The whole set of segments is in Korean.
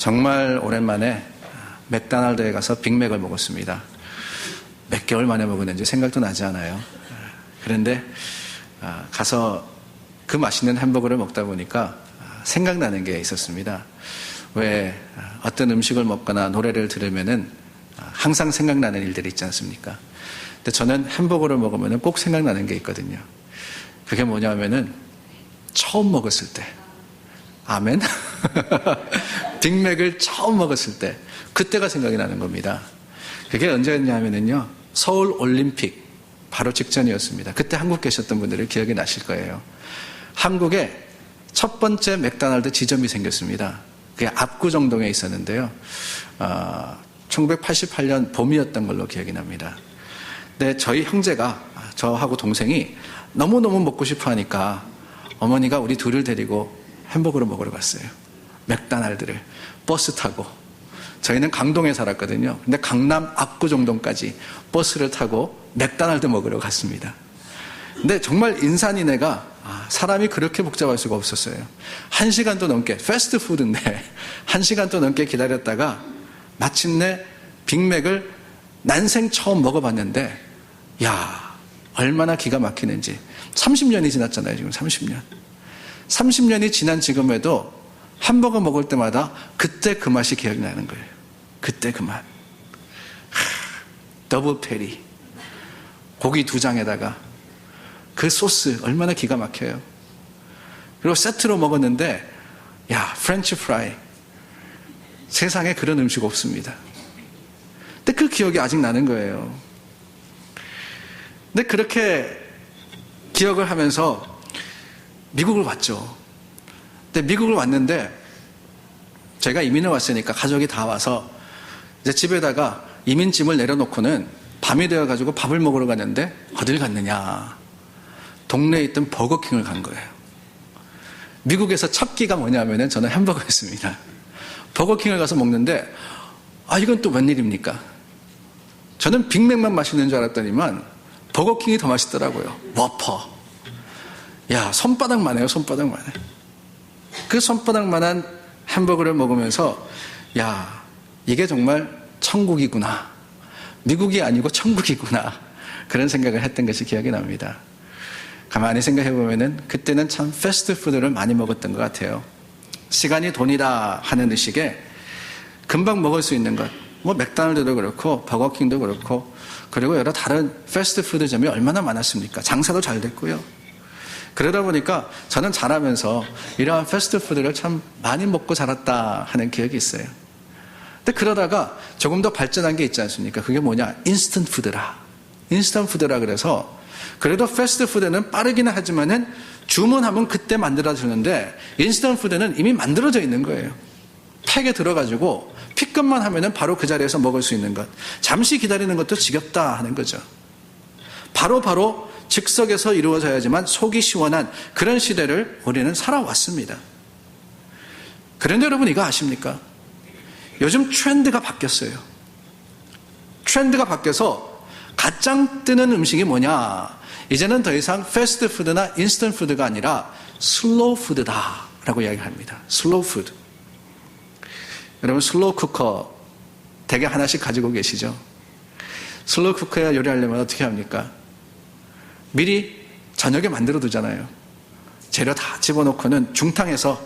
정말 오랜만에 맥도날드에 가서 빅맥을 먹었습니다. 몇 개월 만에 먹었는지 생각도 나지 않아요. 그런데 가서 그 맛있는 햄버거를 먹다 보니까 생각나는 게 있었습니다. 왜 어떤 음식을 먹거나 노래를 들으면은 항상 생각나는 일들이 있지 않습니까? 근데 저는 햄버거를 먹으면 꼭 생각나는 게 있거든요. 그게 뭐냐면은 처음 먹었을 때, 아멘? 빅맥을 처음 먹었을 때, 그때가 생각이 나는 겁니다. 그게 언제였냐면요, 서울 올림픽 바로 직전이었습니다. 그때 한국 계셨던 분들은 기억이 나실 거예요. 한국에 첫 번째 맥도날드 지점이 생겼습니다. 그게 압구정동에 있었는데요. 1988년 봄이었던 걸로 기억이 납니다. 근데 저희 형제가, 저하고 동생이 너무너무 먹고 싶어 하니까 어머니가 우리 둘을 데리고 햄버거를 먹으러 갔어요. 맥도날드를 버스 타고. 저희는 강동에 살았거든요. 근데 강남 압구정동까지 버스를 타고 맥도날드 먹으러 갔습니다. 근데 정말 인산인해가 사람이 그렇게 복잡할 수가 없었어요. 1시간도 넘게, 패스트푸드인데 1시간도 넘게 기다렸다가 마침내 빅맥을 난생 처음 먹어봤는데, 야, 얼마나 기가 막히는지. 30년이 지났잖아요, 지금 30년. 30년이 지난 지금에도 햄버거 먹을 때마다 그때 그 맛이 기억이 나는 거예요. 그때 그 맛. 더블 페리. 고기 2장에다가 그 소스 얼마나 기가 막혀요. 그리고 세트로 먹었는데, 야, 프렌치 프라이. 세상에 그런 음식 없습니다. 근데 그 기억이 아직 나는 거예요. 근데 그렇게 기억을 하면서 미국을 왔죠. 근데 미국을 왔는데 제가 이민을 왔으니까 가족이 다 와서 이제 집에다가 이민짐을 내려놓고는 밤이 되어가지고 밥을 먹으러 갔는데 어딜 갔느냐. 동네에 있던 버거킹을 간 거예요. 미국에서 첫 끼가 뭐냐면은 저는 햄버거였습니다. 버거킹을 가서 먹는데 이건 또 웬일입니까? 저는 빅맥만 맛있는 줄 알았더니만 버거킹이 더 맛있더라고요. 워퍼. 야, 손바닥만 해요, 손바닥만 해. 그 손바닥만한 햄버거를 먹으면서, 야, 이게 정말 천국이구나. 미국이 아니고 천국이구나. 그런 생각을 했던 것이 기억이 납니다. 가만히 생각해보면은 그때는 참 패스트푸드를 많이 먹었던 것 같아요. 시간이 돈이다 하는 의식에 금방 먹을 수 있는 것. 뭐 맥도날드도 그렇고 버거킹도 그렇고 그리고 여러 다른 패스트푸드점이 얼마나 많았습니까? 장사도 잘 됐고요. 그러다 보니까 저는 자라면서 이러한 패스트푸드를 참 많이 먹고 자랐다 하는 기억이 있어요. 근데 그러다가 조금 더 발전한 게 있지 않습니까? 그게 뭐냐? 인스턴트 푸드라. 인스턴트 푸드라 그래서 그래도 패스트푸드는 빠르기는 하지만은 주문하면 그때 만들어주는데 인스턴트 푸드는 이미 만들어져 있는 거예요. 팩에 들어가지고 픽업만 하면은 바로 그 자리에서 먹을 수 있는 것. 잠시 기다리는 것도 지겹다 하는 거죠. 바로 즉석에서 이루어져야지만 속이 시원한 그런 시대를 우리는 살아왔습니다. 그런데 여러분 이거 아십니까? 요즘 트렌드가 바뀌었어요. 트렌드가 바뀌어서 가장 뜨는 음식이 뭐냐? 이제는 더 이상 패스트푸드나 인스턴트 푸드가 아니라 슬로우 푸드다 라고 이야기합니다. 슬로우 푸드. 여러분 슬로우 쿠커 대개 하나씩 가지고 계시죠? 슬로우 쿠커에 요리하려면 어떻게 합니까? 미리 저녁에 만들어 두잖아요. 재료 다 집어넣고는 중탕에서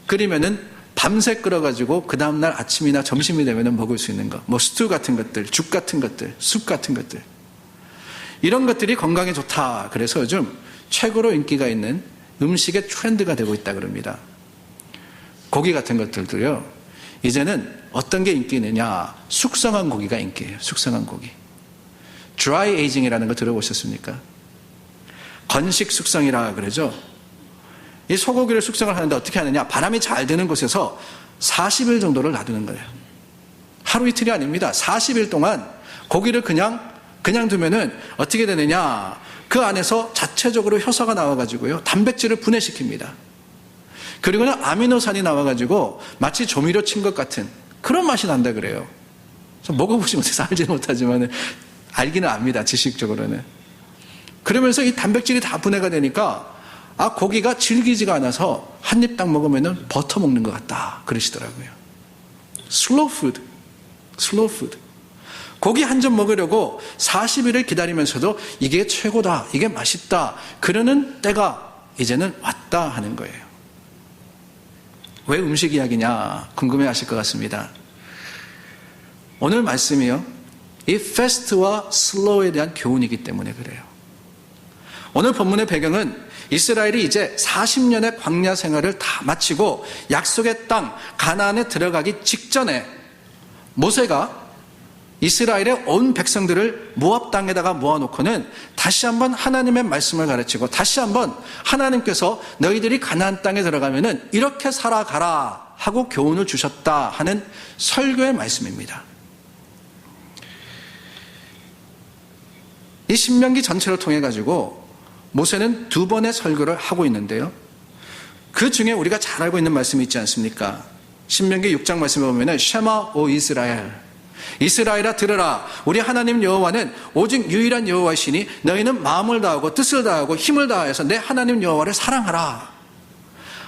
끓이면은 밤새 끓여가지고 그 다음날 아침이나 점심이 되면은 먹을 수 있는 거. 뭐 스튜 같은 것들, 죽 같은 것들, 숲 같은 것들. 이런 것들이 건강에 좋다. 그래서 요즘 최고로 인기가 있는 음식의 트렌드가 되고 있다 그럽니다. 고기 같은 것들도요. 이제는 어떤 게 인기 있느냐. 숙성한 고기가 인기예요. 숙성한 고기. 드라이 에이징이라는 거 들어보셨습니까? 건식 숙성이라 그러죠. 이 소고기를 숙성을 하는데 어떻게 하느냐. 바람이 잘 드는 곳에서 40일 정도를 놔두는 거예요. 하루 이틀이 아닙니다. 40일 동안 고기를 그냥 두면은 어떻게 되느냐. 그 안에서 자체적으로 효소가 나와가지고요. 단백질을 분해시킵니다. 그리고는 아미노산이 나와가지고 마치 조미료 친 것 같은 그런 맛이 난다 그래요. 먹어보지 못해서 알지는 못하지만 알기는 압니다. 지식적으로는. 그러면서 이 단백질이 다 분해가 되니까 고기가 질기지가 않아서 한 입 딱 먹으면 버터 먹는 것 같다 그러시더라고요. 슬로우 푸드. 고기 한 점 먹으려고 40일을 기다리면서도 이게 최고다, 이게 맛있다, 그러는 때가 이제는 왔다 하는 거예요. 왜 음식 이야기냐 궁금해 하실 것 같습니다. 오늘 말씀이요, 이 패스트와 슬로우에 대한 교훈이기 때문에 그래요. 오늘 본문의 배경은 이스라엘이 이제 40년의 광야 생활을 다 마치고 약속의 땅 가나안에 들어가기 직전에 모세가 이스라엘의 온 백성들을 모압 땅에다가 모아놓고는 다시 한번 하나님의 말씀을 가르치고 다시 한번 하나님께서 너희들이 가나안 땅에 들어가면은 이렇게 살아가라 하고 교훈을 주셨다 하는 설교의 말씀입니다. 이 신명기 전체를 통해 가지고 모세는 2번의 설교를 하고 있는데요. 그 중에 우리가 잘 알고 있는 말씀이 있지 않습니까? 신명기 6장 말씀에 보면은 쉐마 오 이스라엘, 이스라엘아 들으라, 우리 하나님 여호와는 오직 유일한 여호와이시니 너희는 마음을 다하고 뜻을 다하고 힘을 다하여서 내 하나님 여호와를 사랑하라.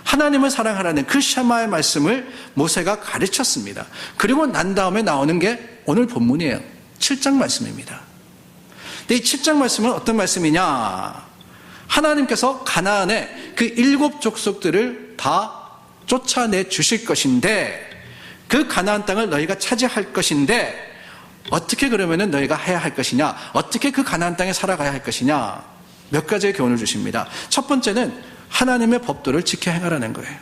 하나님을 사랑하라는 그 쉐마의 말씀을 모세가 가르쳤습니다. 그리고 난 다음에 나오는 게 오늘 본문이에요. 7장 말씀입니다. 근데 이 7장 말씀은 어떤 말씀이냐? 하나님께서 가나안의 그 7 족속들을 다 쫓아내 주실 것인데, 그 가나안 땅을 너희가 차지할 것인데 어떻게 그러면은 너희가 해야 할 것이냐, 어떻게 그 가나안 땅에 살아가야 할 것이냐, 몇 가지의 교훈을 주십니다. 첫 번째는 하나님의 법도를 지켜 행하라는 거예요.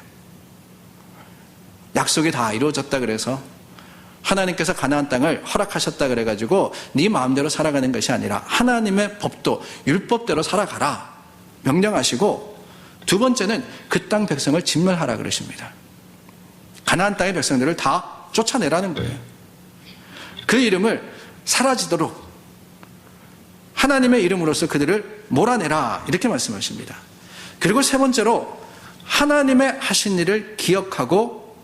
약속이 다 이루어졌다 그래서 하나님께서 가나안 땅을 허락하셨다 그래가지고 네 마음대로 살아가는 것이 아니라 하나님의 법도 율법대로 살아가라 명령하시고, 2번째는 그 땅 백성을 진멸하라 그러십니다. 가나안 땅의 백성들을 다 쫓아내라는 거예요. 그 이름을 사라지도록 하나님의 이름으로서 그들을 몰아내라 이렇게 말씀하십니다. 그리고 3번째로 하나님의 하신 일을 기억하고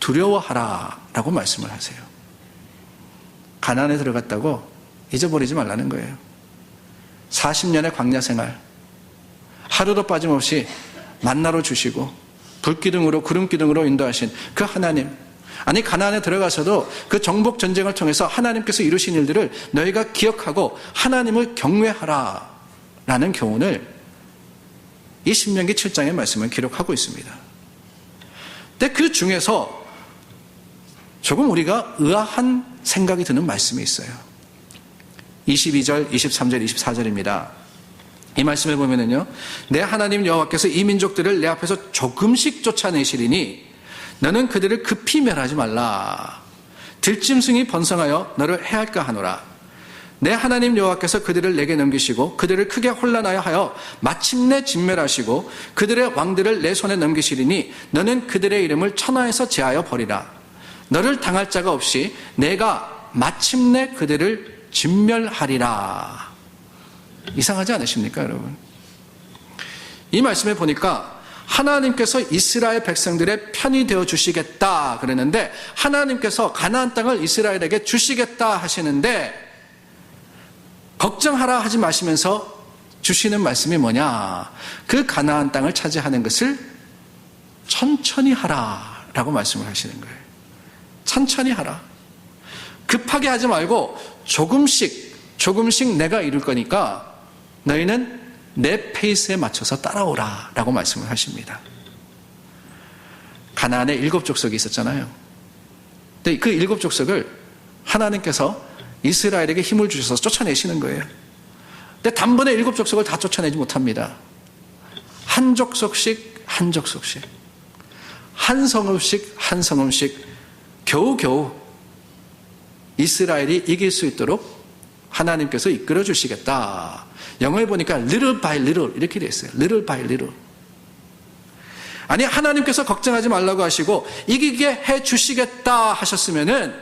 두려워하라 라고 말씀을 하세요. 가나안에 들어갔다고 잊어버리지 말라는 거예요. 40년의 광야 생활, 하루도 빠짐없이 만나로 주시고 불기둥으로 구름기둥으로 인도하신 그 하나님, 아니 가나안에 들어가서도 그 정복 전쟁을 통해서 하나님께서 이루신 일들을 너희가 기억하고 하나님을 경외하라 라는 교훈을 이 신명기 7장의 말씀을 기록하고 있습니다. 근데 그 중에서 조금 우리가 의아한 생각이 드는 말씀이 있어요. 22절, 23절, 24절입니다. 이 말씀에 보면은요, 내 하나님 여호와께서 이 민족들을 내 앞에서 조금씩 쫓아내시리니 너는 그들을 급히 멸하지 말라. 들짐승이 번성하여 너를 해할까 하노라. 내 하나님 여호와께서 그들을 내게 넘기시고 그들을 크게 혼란하여 하여 마침내 진멸하시고 그들의 왕들을 내 손에 넘기시리니 너는 그들의 이름을 천하에서 제하여 버리라. 너를 당할 자가 없이 내가 마침내 그들을 진멸하리라. 이상하지 않으십니까, 여러분? 이 말씀에 보니까 하나님께서 이스라엘 백성들의 편이 되어 주시겠다 그러는데, 하나님께서 가나안 땅을 이스라엘에게 주시겠다 하시는데 걱정하라 하지 마시면서 주시는 말씀이 뭐냐? 그 가나안 땅을 차지하는 것을 천천히 하라 라고 말씀을 하시는 거예요. 천천히 하라. 급하게 하지 말고 조금씩 내가 이룰 거니까 너희는 내 페이스에 맞춰서 따라오라 라고 말씀을 하십니다. 가나안에 7 족속이 있었잖아요. 근데 그 7 족속을 하나님께서 이스라엘에게 힘을 주셔서 쫓아내시는 거예요. 근데 단번에 7 족속을 다 쫓아내지 못합니다. 한 족속씩 한 족속씩, 한 성읍씩 한 성읍씩 겨우겨우 이스라엘이 이길 수 있도록 하나님께서 이끌어 주시겠다. 영어에 보니까 little by little 이렇게 되어 있어요. little by little. 아니, 하나님께서 걱정하지 말라고 하시고 이기게 해 주시겠다 하셨으면은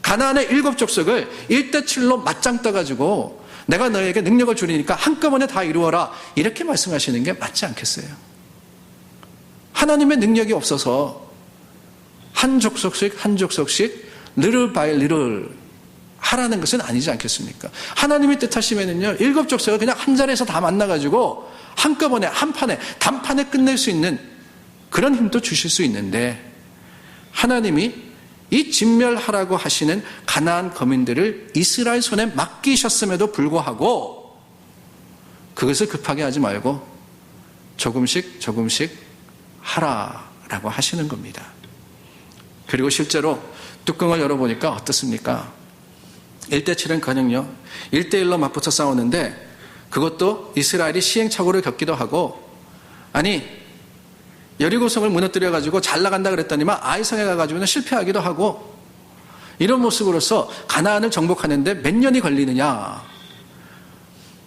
가나안의 7 족속을 1대7로 맞짱 떠가지고 내가 너에게 능력을 주리니까 한꺼번에 다 이루어라 이렇게 말씀하시는 게 맞지 않겠어요? 하나님의 능력이 없어서 한 족속씩 한 족속씩 little by little 하라는 것은 아니지 않겠습니까? 하나님이 뜻하시면은요, 7 족속을 그냥 한 자리에서 다 만나가지고 한꺼번에 한 판에 단판에 끝낼 수 있는 그런 힘도 주실 수 있는데, 하나님이 이 진멸하라고 하시는 가나안 거민들을 이스라엘 손에 맡기셨음에도 불구하고 그것을 급하게 하지 말고 조금씩 하라라고 하시는 겁니다. 그리고 실제로 뚜껑을 열어보니까 어떻습니까? 1대7은커녕요 1대1로 맞붙어 싸우는데 그것도 이스라엘이 시행착오를 겪기도 하고, 아니 여리고성을 무너뜨려가지고 잘 나간다 그랬더니만 아이성에 가가지고는 실패하기도 하고, 이런 모습으로서 가나안을 정복하는데 몇 년이 걸리느냐.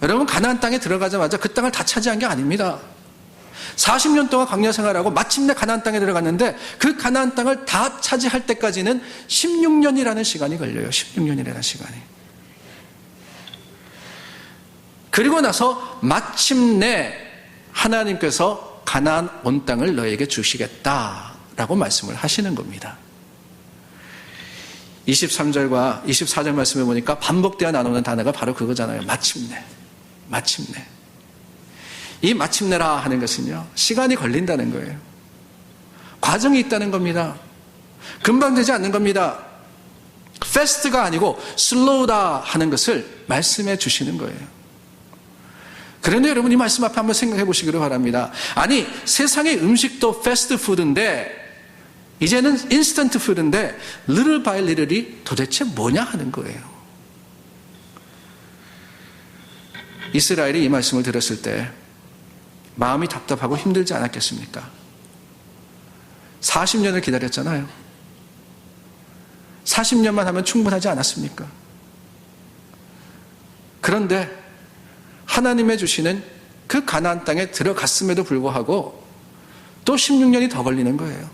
여러분, 가나안 땅에 들어가자마자 그 땅을 다 차지한 게 아닙니다. 40년 동안 광야 생활하고 마침내 가나안 땅에 들어갔는데 그 가나안 땅을 다 차지할 때까지는 16년이라는 시간이 걸려요. 16년이라는 시간이. 그리고 나서 마침내 하나님께서 가나안 온 땅을 너에게 주시겠다라고 말씀을 하시는 겁니다. 23절과 24절 말씀에 보니까 반복되어 나오는 단어가 바로 그거잖아요. 마침내. 이 마침내라 하는 것은요, 시간이 걸린다는 거예요. 과정이 있다는 겁니다. 금방 되지 않는 겁니다. fast가 아니고 slow다 하는 것을 말씀해 주시는 거예요. 그런데 여러분, 이 말씀 앞에 한번 생각해 보시기를 바랍니다. 아니, 세상의 음식도 패스트푸드인데 이제는 인스턴트 푸드인데 little by little이 도대체 뭐냐 하는 거예요. 이스라엘이 이 말씀을 들었을 때 마음이 답답하고 힘들지 않았겠습니까? 40년을 기다렸잖아요. 40년만 하면 충분하지 않았습니까? 그런데 하나님의 주시는 그 가나안 땅에 들어갔음에도 불구하고 또 16년이 더 걸리는 거예요.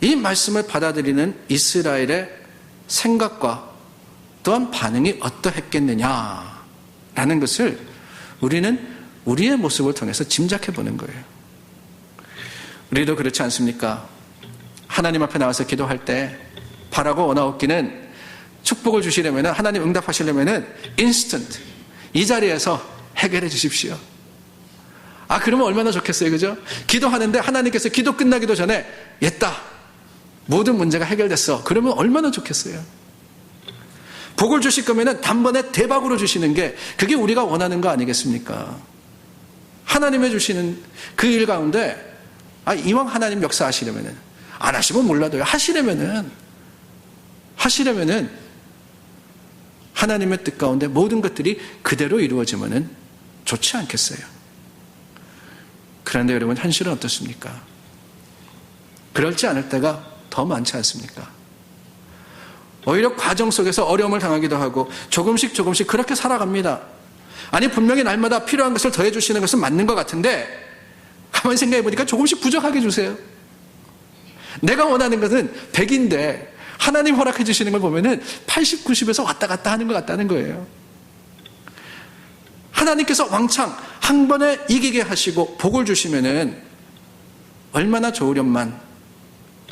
이 말씀을 받아들이는 이스라엘의 생각과 또한 반응이 어떠했겠느냐라는 것을 우리는 우리의 모습을 통해서 짐작해 보는 거예요. 우리도 그렇지 않습니까? 하나님 앞에 나와서 기도할 때 바라고 원하옵기는 축복을 주시려면, 하나님 응답하시려면 인스턴트, 이 자리에서 해결해 주십시오. 아, 그러면 얼마나 좋겠어요, 그죠? 기도하는데 하나님께서 기도 끝나기도 전에 옛다, 모든 문제가 해결됐어. 그러면 얼마나 좋겠어요. 복을 주실 거면 단번에 대박으로 주시는 게 그게 우리가 원하는 거 아니겠습니까? 하나님의 주시는 그 일 가운데 이왕 하나님 역사하시려면, 안 하시면 몰라도요, 하시려면은 하나님의 뜻 가운데 모든 것들이 그대로 이루어지면은 좋지 않겠어요? 그런데 여러분, 현실은 어떻습니까? 그렇지 않을 때가 더 많지 않습니까? 오히려 과정 속에서 어려움을 당하기도 하고 조금씩 그렇게 살아갑니다. 아니, 분명히 날마다 필요한 것을 더해 주시는 것은 맞는 것 같은데 가만히 생각해 보니까 조금씩 부족하게 주세요. 내가 원하는 것은 100인데 하나님 허락해 주시는 걸 보면은 80, 90에서 왔다 갔다 하는 것 같다는 거예요. 하나님께서 왕창 한 번에 이기게 하시고 복을 주시면은 얼마나 좋으련만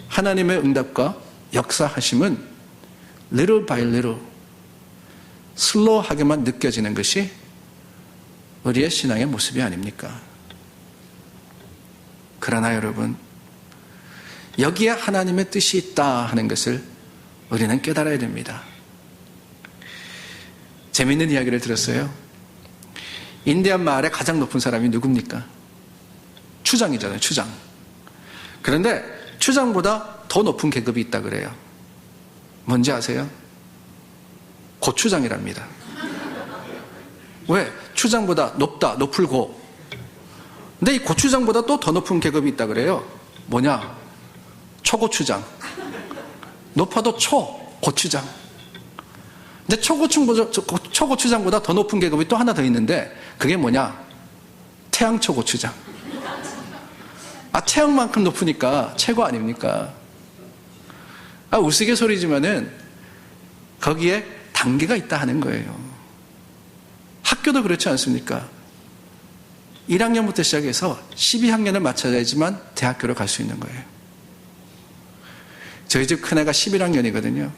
하나님의 응답과 역사하심은 little by little, 슬로우하게만 느껴지는 것이 우리의 신앙의 모습이 아닙니까? 그러나 여러분, 여기에 하나님의 뜻이 있다 하는 것을 우리는 깨달아야 됩니다. 재미있는 이야기를 들었어요. 인디안 마을의 가장 높은 사람이 누굽니까? 추장이잖아요, 추장. 그런데 추장보다 더 높은 계급이 있다 그래요. 뭔지 아세요? 고추장이랍니다. 왜? 추장보다 높다, 높을 고. 근데 이 고추장보다 또 더 높은 계급이 있다 그래요. 뭐냐? 초고추장. 높아도 초고추장. 근데 초고추장보다 더 높은 계급이 또 하나 더 있는데 그게 뭐냐? 태양초고추장. 태양만큼 높으니까 최고 아닙니까? 우스갯소리지만은 거기에 단계가 있다 하는 거예요. 학교도 그렇지 않습니까? 1학년부터 시작해서 12학년을 마쳐야지만 대학교로 갈 수 있는 거예요. 저희 집 큰애가 11학년이거든요.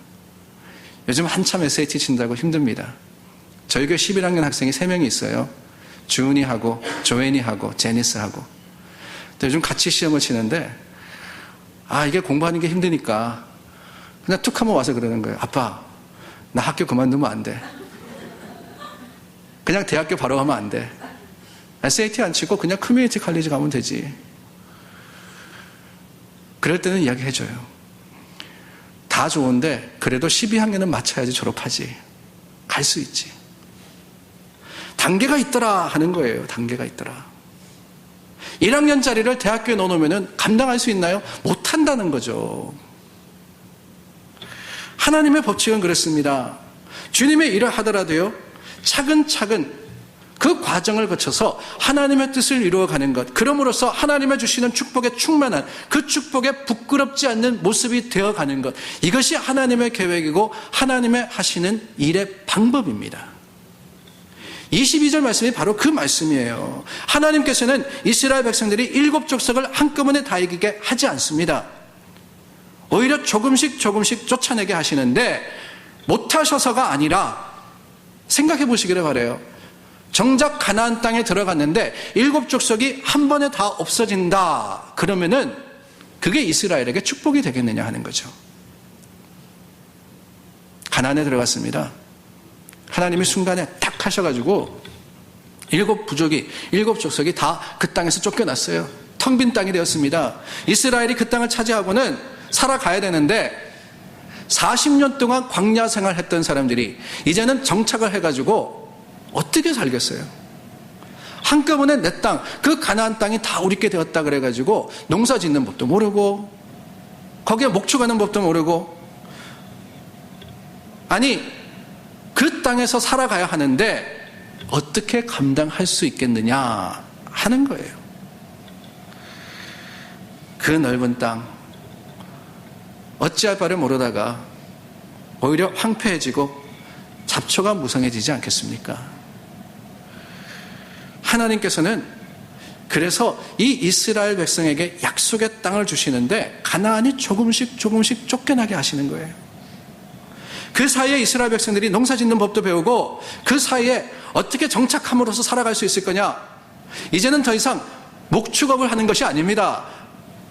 요즘 한참 SAT 친다고 힘듭니다. 저희 교회 11학년 학생이 3명이 있어요. 주은이하고 조앤이하고 제니스하고. 요즘 같이 시험을 치는데 이게 공부하는 게 힘드니까 그냥 툭 한번 와서 그러는 거예요. 아빠, 나 학교 그만두면 안 돼. 그냥 대학교 바로 가면 안 돼. SAT 안 치고 그냥 커뮤니티 칼리지 가면 되지. 그럴 때는 이야기해줘요. 다 좋은데 그래도 12학년은 마쳐야지 졸업하지. 갈 수 있지. 단계가 있더라 하는 거예요. 단계가 있더라. 1학년짜리를 대학교에 넣어놓으면 감당할 수 있나요? 못한다는 거죠. 하나님의 법칙은 그렇습니다. 주님의 일을 하더라도요, 차근차근 그 과정을 거쳐서 하나님의 뜻을 이루어가는 것, 그럼으로써 하나님의 주시는 축복에 충만한, 그 축복에 부끄럽지 않는 모습이 되어가는 것, 이것이 하나님의 계획이고 하나님의 하시는 일의 방법입니다. 22절 말씀이 바로 그 말씀이에요. 하나님께서는 이스라엘 백성들이 7족속을 한꺼번에 다 이기게 하지 않습니다. 오히려 조금씩 쫓아내게 하시는데, 못하셔서가 아니라 생각해 보시기를 바라요. 정작 가나안 땅에 들어갔는데 7족속이 한 번에 다 없어진다. 그러면은 그게 이스라엘에게 축복이 되겠느냐 하는 거죠. 가나안에 들어갔습니다. 하나님이 순간에 딱 하셔가지고 7족속이 다 그 땅에서 쫓겨났어요. 텅 빈 땅이 되었습니다. 이스라엘이 그 땅을 차지하고는 살아가야 되는데 40년 동안 광야 생활했던 사람들이 이제는 정착을 해가지고 어떻게 살겠어요? 한꺼번에 내 땅, 그 가나안 땅이 다 우리께 되었다 그래가지고 농사 짓는 법도 모르고 거기에 목축하는 법도 모르고, 아니 그 땅에서 살아가야 하는데 어떻게 감당할 수 있겠느냐 하는 거예요. 그 넓은 땅 어찌할 바를 모르다가 오히려 황폐해지고 잡초가 무성해지지 않겠습니까? 하나님께서는 그래서 이 이스라엘 백성에게 약속의 땅을 주시는데 가나안이 조금씩 쫓겨나게 하시는 거예요. 그 사이에 이스라엘 백성들이 농사 짓는 법도 배우고 그 사이에 어떻게 정착함으로써 살아갈 수 있을 거냐? 이제는 더 이상 목축업을 하는 것이 아닙니다.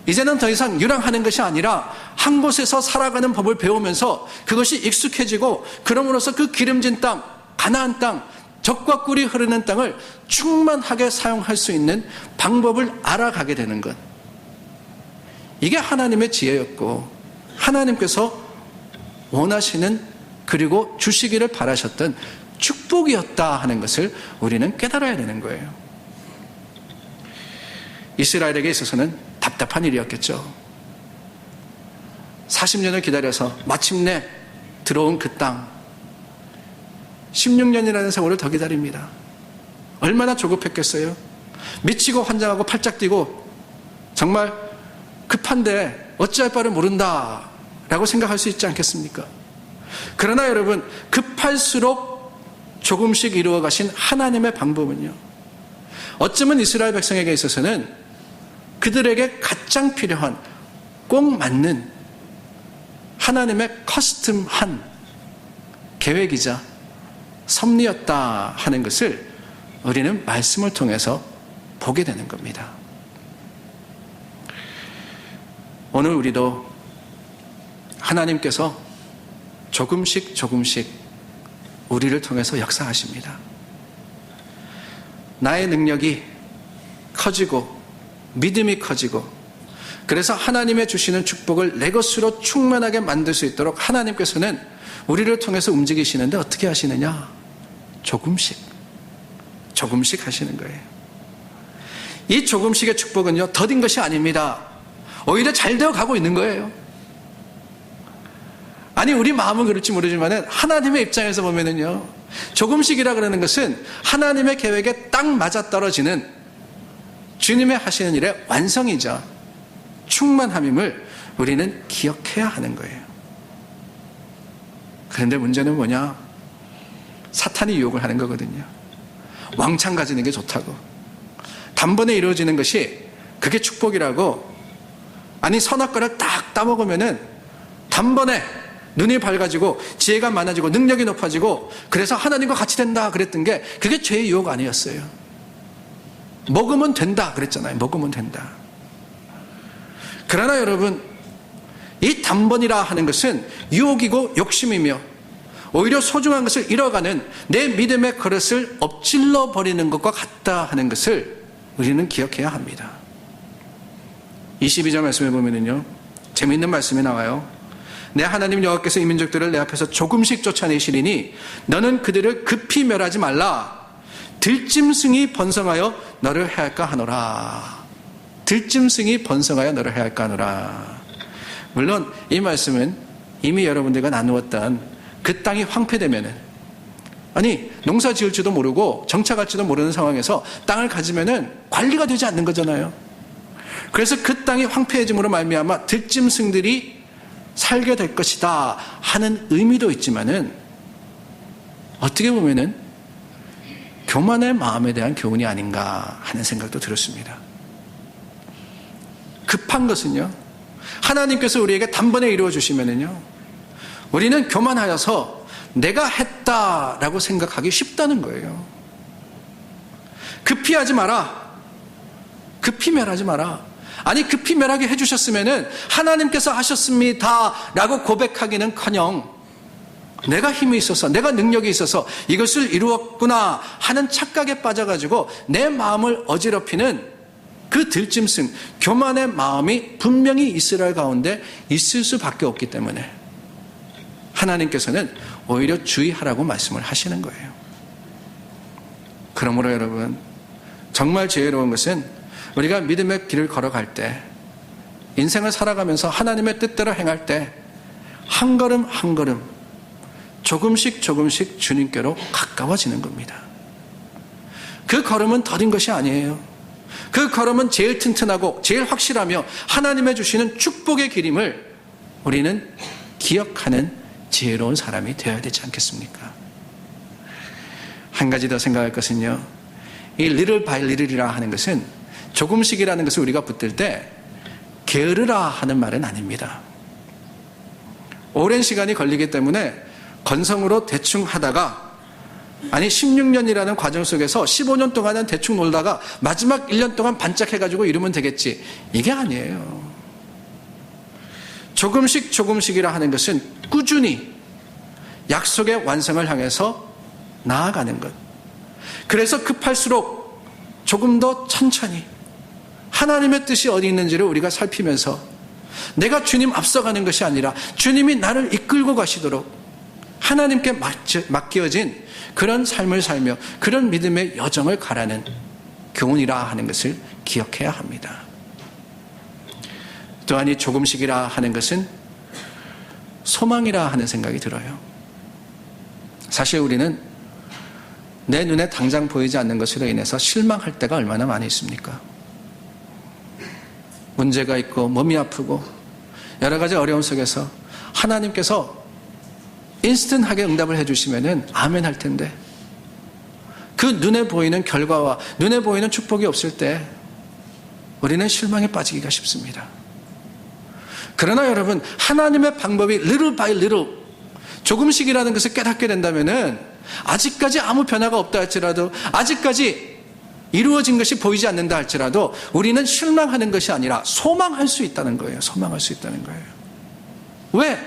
이제는 더 이상 유랑하는 것이 아니라 한 곳에서 살아가는 법을 배우면서 그것이 익숙해지고, 그럼으로써 그 기름진 땅, 가나안 땅, 젖과 꿀이 흐르는 땅을 충만하게 사용할 수 있는 방법을 알아가게 되는 것. 이게 하나님의 지혜였고 하나님께서 원하시는, 그리고 주시기를 바라셨던 축복이었다 하는 것을 우리는 깨달아야 되는 거예요. 이스라엘에게 있어서는 답답한 일이었겠죠. 40년을 기다려서 마침내 들어온 그 땅, 16년이라는 세월을 더 기다립니다. 얼마나 조급했겠어요. 미치고 환장하고 팔짝 뛰고 정말 급한데 어찌할 바를 모른다 라고 생각할 수 있지 않겠습니까? 그러나 여러분, 급할수록 조금씩 이루어 가신 하나님의 방법은요, 어쩌면 이스라엘 백성에게 있어서는 그들에게 가장 필요한, 꼭 맞는 하나님의 커스텀한 계획이자 섭리였다 하는 것을 우리는 말씀을 통해서 보게 되는 겁니다. 오늘 우리도 하나님께서 조금씩 우리를 통해서 역사하십니다. 나의 능력이 커지고 믿음이 커지고, 그래서 하나님의 주시는 축복을 내 것으로 충만하게 만들 수 있도록 하나님께서는 우리를 통해서 움직이시는데 어떻게 하시느냐? 조금씩 하시는 거예요. 이 조금씩의 축복은요, 더딘 것이 아닙니다. 오히려 잘 되어 가고 있는 거예요. 아니, 우리 마음은 그럴지 모르지만 하나님의 입장에서 보면은요, 조금씩이라 그러는 것은 하나님의 계획에 딱 맞아떨어지는 주님의 하시는 일의 완성이자 충만함임을 우리는 기억해야 하는 거예요. 그런데 문제는 뭐냐? 사탄이 유혹을 하는 거거든요. 왕창 가지는 게 좋다고, 단번에 이루어지는 것이 그게 축복이라고, 아니 선악과를 딱 따먹으면은 단번에 눈이 밝아지고 지혜가 많아지고 능력이 높아지고, 그래서 하나님과 같이 된다 그랬던 게 그게 죄의 유혹 아니었어요. 먹으면 된다 그랬잖아요. 먹으면 된다. 그러나 여러분, 이 단번이라 하는 것은 유혹이고 욕심이며 오히려 소중한 것을 잃어가는 내 믿음의 그릇을 엎질러 버리는 것과 같다 하는 것을 우리는 기억해야 합니다. 22절 말씀에 보면은요, 재미있는 말씀이 나와요. 내 하나님 여호와께서 이 민족들을 내 앞에서 조금씩 쫓아내시리니 너는 그들을 급히 멸하지 말라. 들짐승이 번성하여 너를 해할까 하노라. 들짐승이 번성하여 너를 해할까 하노라. 물론 이 말씀은 이미 여러분들과 나누었던 그 땅이 황폐되면은, 아니 농사 지을지도 모르고 정착할지도 모르는 상황에서 땅을 가지면은 관리가 되지 않는 거잖아요. 그래서 그 땅이 황폐해짐으로 말미암아 들짐승들이 살게 될 것이다 하는 의미도 있지만은, 어떻게 보면은 교만의 마음에 대한 교훈이 아닌가 하는 생각도 들었습니다. 급한 것은요, 하나님께서 우리에게 단번에 이루어 주시면은요, 우리는 교만하여서 내가 했다라고 생각하기 쉽다는 거예요. 급히 하지 마라. 급히 멸하지 마라. 아니 급히 멸하게 해주셨으면은 하나님께서 하셨습니다 라고 고백하기는커녕 내가 힘이 있어서, 내가 능력이 있어서 이것을 이루었구나 하는 착각에 빠져가지고 내 마음을 어지럽히는 그 들짐승, 교만의 마음이 분명히 이스라엘 가운데 있을 수밖에 없기 때문에 하나님께서는 오히려 주의하라고 말씀을 하시는 거예요. 그러므로 여러분, 정말 지혜로운 것은 우리가 믿음의 길을 걸어갈 때, 인생을 살아가면서 하나님의 뜻대로 행할 때 한 걸음 한 걸음 조금씩 조금씩 주님께로 가까워지는 겁니다. 그 걸음은 더딘 것이 아니에요. 그 걸음은 제일 튼튼하고 제일 확실하며 하나님의 주시는 축복의 길임을 우리는 기억하는 지혜로운 사람이 되어야 되지 않겠습니까? 한 가지 더 생각할 것은요, 이 little by little이라 하는 것은, 조금씩이라는 것을 우리가 붙들 때 게으르라 하는 말은 아닙니다. 오랜 시간이 걸리기 때문에 건성으로 대충 하다가, 아니 16년이라는 과정 속에서 15년 동안은 대충 놀다가 마지막 1년 동안 반짝해가지고 이루면 되겠지, 이게 아니에요. 조금씩 조금씩이라 하는 것은 꾸준히 약속의 완성을 향해서 나아가는 것. 그래서 급할수록 조금 더 천천히 하나님의 뜻이 어디 있는지를 우리가 살피면서, 내가 주님 앞서가는 것이 아니라 주님이 나를 이끌고 가시도록 하나님께 맡겨진 그런 삶을 살며 그런 믿음의 여정을 가라는 교훈이라 하는 것을 기억해야 합니다. 또한 이 조금씩이라 하는 것은 소망이라 하는 생각이 들어요. 사실 우리는 내 눈에 당장 보이지 않는 것으로 인해서 실망할 때가 얼마나 많이 있습니까? 문제가 있고 몸이 아프고 여러 가지 어려움 속에서 하나님께서 인스턴트하게 응답을 해주시면은 아멘 할 텐데, 그 눈에 보이는 결과와 눈에 보이는 축복이 없을 때 우리는 실망에 빠지기가 쉽습니다. 그러나 여러분, 하나님의 방법이 little by little, 조금씩이라는 것을 깨닫게 된다면은, 아직까지 아무 변화가 없다 할지라도, 아직까지 이루어진 것이 보이지 않는다 할지라도 우리는 실망하는 것이 아니라 소망할 수 있다는 거예요. 소망할 수 있다는 거예요. 왜?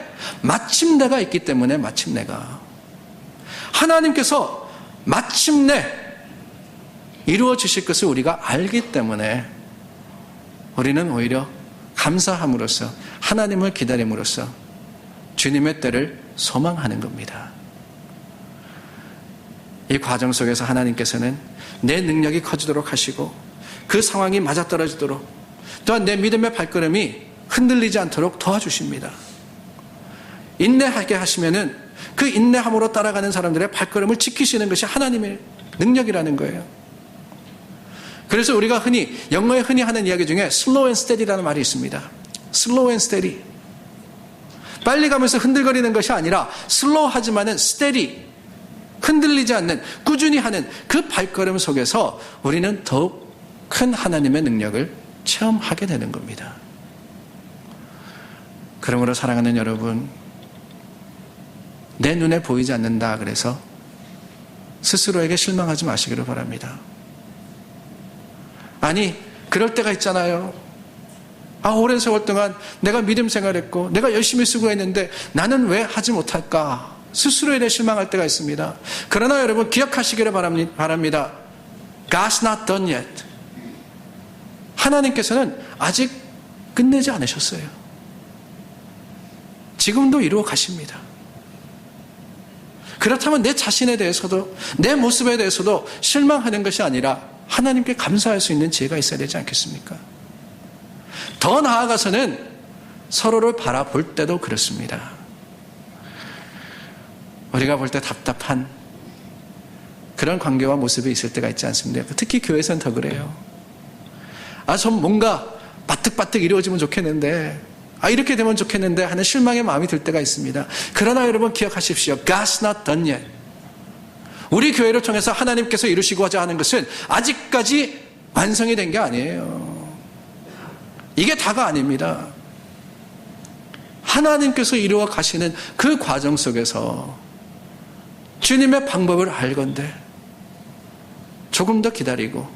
마침내가 있기 때문에. 마침내가, 하나님께서 마침내 이루어지실 것을 우리가 알기 때문에 우리는 오히려 감사함으로써, 하나님을 기다림으로써 주님의 때를 소망하는 겁니다. 이 과정 속에서 하나님께서는 내 능력이 커지도록 하시고 그 상황이 맞아떨어지도록, 또한 내 믿음의 발걸음이 흔들리지 않도록 도와주십니다. 인내하게 하시면은 그 인내함으로 따라가는 사람들의 발걸음을 지키시는 것이 하나님의 능력이라는 거예요. 그래서 우리가 영어에 흔히 하는 이야기 중에 slow and steady라는 말이 있습니다. slow and steady. 빨리 가면서 흔들거리는 것이 아니라 슬로우하지만은 steady, 흔들리지 않는, 꾸준히 하는 그 발걸음 속에서 우리는 더욱 큰 하나님의 능력을 체험하게 되는 겁니다. 그러므로 사랑하는 여러분, 내 눈에 보이지 않는다 그래서 스스로에게 실망하지 마시기를 바랍니다. 아니, 그럴 때가 있잖아요. 오랜 세월 동안 내가 믿음 생활했고 내가 열심히 수고했는데 나는 왜 하지 못할까? 스스로에 대해 실망할 때가 있습니다. 그러나 여러분 기억하시기를 바랍니다. God's not done yet. 하나님께서는 아직 끝내지 않으셨어요. 지금도 이루어 가십니다. 그렇다면 내 자신에 대해서도 내 모습에 대해서도 실망하는 것이 아니라 하나님께 감사할 수 있는 지혜가 있어야 되지 않겠습니까? 더 나아가서는 서로를 바라볼 때도 그렇습니다. 우리가 볼 때 답답한 그런 관계와 모습이 있을 때가 있지 않습니까? 특히 교회에서는 더 그래요. 전 뭔가 바뜩바뜩 이루어지면 좋겠는데 이렇게 되면 좋겠는데 하는 실망의 마음이 들 때가 있습니다. 그러나 여러분 기억하십시오. God's not done yet. 우리 교회를 통해서 하나님께서 이루시고자 하는 것은 아직까지 완성이 된 게 아니에요. 이게 다가 아닙니다. 하나님께서 이루어 가시는 그 과정 속에서 주님의 방법을 알건대 조금 더 기다리고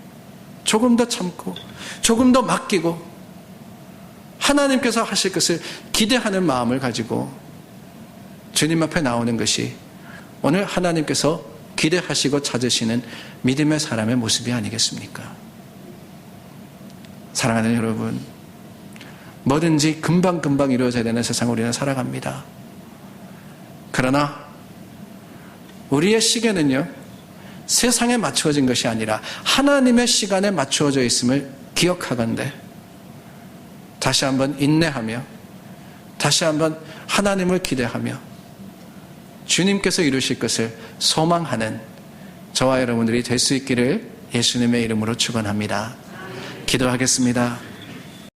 조금 더 참고 조금 더 맡기고 하나님께서 하실 것을 기대하는 마음을 가지고 주님 앞에 나오는 것이 오늘 하나님께서 기대하시고 찾으시는 믿음의 사람의 모습이 아니겠습니까? 사랑하는 여러분, 뭐든지 금방금방 이루어져야 되는 세상을 우리는 살아갑니다. 그러나 우리의 시계는요, 세상에 맞추어진 것이 아니라 하나님의 시간에 맞추어져 있음을 기억하건대 다시 한번 인내하며 다시 한번 하나님을 기대하며 주님께서 이루실 것을 소망하는 저와 여러분들이 될 수 있기를 예수님의 이름으로 축원합니다. 기도하겠습니다.